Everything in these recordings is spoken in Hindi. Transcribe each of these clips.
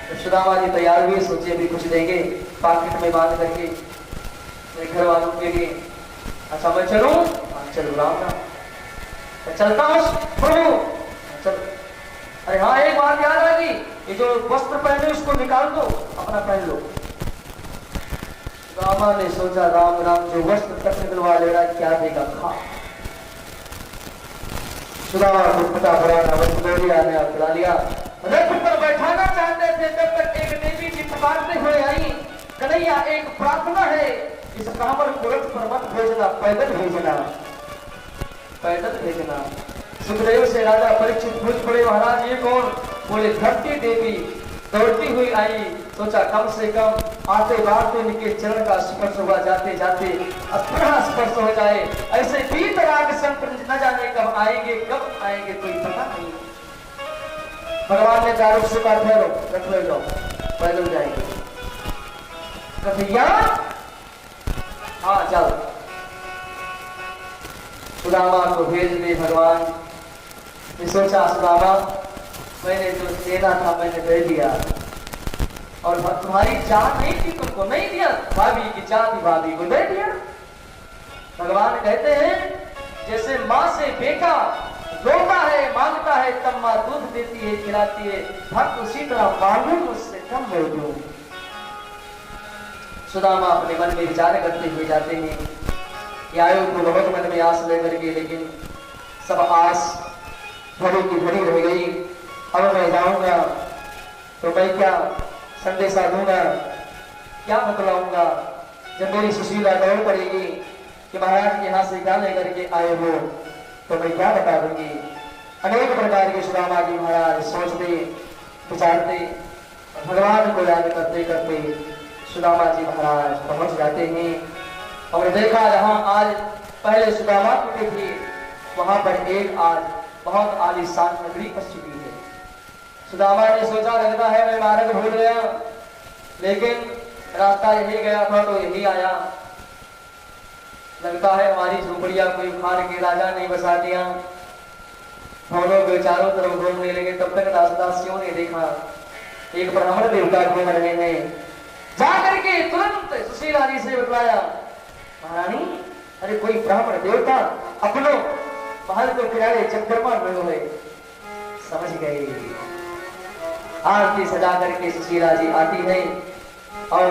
तो सुदामा जी तैयार हुए, सोचे अभी कुछ देंगे पॉकेट में बांध करके मेरे घर वालों के लिए। अच्छा मैं चलूं? हाँ चलो, राम राम। तो चलता हूँ प्रभु, चल। अरे हाँ एक बात याद आ गई, ये जो वस्त्र पहने उसको निकाल दो, अपना पहन लो। सुदामा ने सोचा राम राम, जो वस्त्र तक निकलवा ले रहा है क्या देगा, खा। सुदामा को फटा पुराना वस्त्र ने खिला लिया। रथ पर बैठाना चाहते थे तब तक एक देवी जी पुकारते हुए आई, कन्हैया एक प्रार्थना है, इस ब्राह्मण को रथ पर मत भेजना, पैदल भेजना, पैदल भेजना। सुखदेव से राजा परीक्षित पूछ पड़े, महाराज ये कौन? बोले धरती देवी दौड़ती हुई आई। सोचा कम से कम आते बार तो इनके चरण का स्पर्श हुआ, जाते जाते स्पर्श स्पर्श हो जाए। ऐसे वीतराग संत न जाने कब आएंगे कोई पता नहीं। भगवान ने चारों से कहा ठहरो, रख ले जाओ, पैदल जाएंगे। कन्हैया हाँ चल। सुदामा को भेज दे भगवान। सोचा सुदामा मैंने जो देना था मैंने दे दिया, और तुम्हारी चाह नहीं थी तुमको नहीं दिया, भाभी की चाह थी भाभी को दे दिया। भगवान कहते हैं जैसे माँ से बेटा रोता है मांगता है तब माँ दूध देती है खिलाती है, भक्त उसी तरह मांगू मुझसे कम हो दूं। सुदामा अपने मन में विचार करते हुए जाते हैं कि आयु को बहुत मन में आस लेकर के, लेकिन सब आस भरी की भरी रह गई। अब मैं जाऊंगा तो मैं क्या संदेशा दूंगा, क्या बतलाऊंगा? जब मेरी सुशीला दौड़ पड़ेगी कि महाराज के यहाँ से क्या लेकर के आए हो, तो मैं क्या बता दूंगी? अनेक प्रकार के सुदामा जी महाराज सोचते विचारते, भगवान को याद करते करते सुदामा जी महाराज पहुंच जाते हैं। और देखा जहां आज पहले सुदामा की थी, वहां पर एक आज बहुत आलीशान नगरी बस चुकी है। सुदामा ने सोचा लगता है मैं मार्ग भूल गया, लेकिन रास्ता यही गया था तो यही आया। लगता है हमारी झोपड़िया कोई उखाड़ के राजा ने बसा दिया। हम लोग चारों तरफ घूमने लगे, तब तक दासदासियों ने देखा एक ब्राह्मण देवता घूम रहे हैं। जाकर के तुरंत सुशीला जी से बतलाया, महारानी अरे कोई ब्राह्मण देवता अपनों महल के किनारे चक्करमा में हुए। समझ गए। आरती सजा करके सुशीला जी आती है और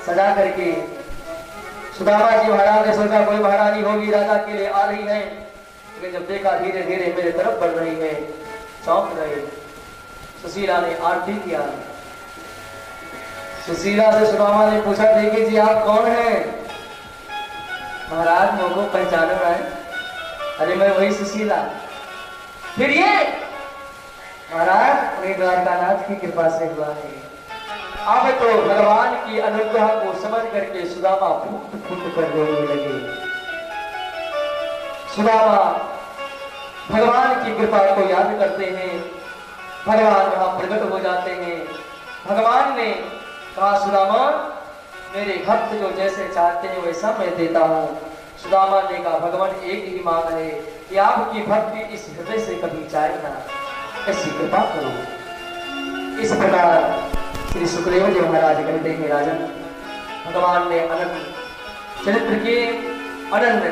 सजा करके सुदामा जी महाराज ने सोचा कोई महारानी होगी राजा के लिए आ रही है, लेकिन जब देखा धीरे धीरे मेरे तरफ बढ़ रही है, चौंक गए। सुशीला ने आरती किया। सुशीला से सुदामा ने पूछा देखिए जी आप कौन हैं? महाराज मुझको पहचानो है? अरे मैं वही सुशीला। फिर ये महाराज उन्हें द्वारकानाथ की कृपा से हुआ है। अब तो भगवान की अनुग्रह को समझ करके सुदामा फूट फूट कर रोने लगे। सुदामा भगवान की कृपा को याद करते हैं, भगवान वहां प्रकट हो जाते हैं। भगवान ने कहा सुदामा मेरे भक्त जो जैसे चाहते हैं वैसा मैं देता हूं। सुदामा ने कहा भगवान एक ही मांग है कि आपकी भक्ति इस हृदय से कभी जाए ना, ऐसी कृपा करो। इस प्रकार श्री सुखदेव जी महाराज कहते हैं राजन भगवान ने अनंत चरित्र के अनंत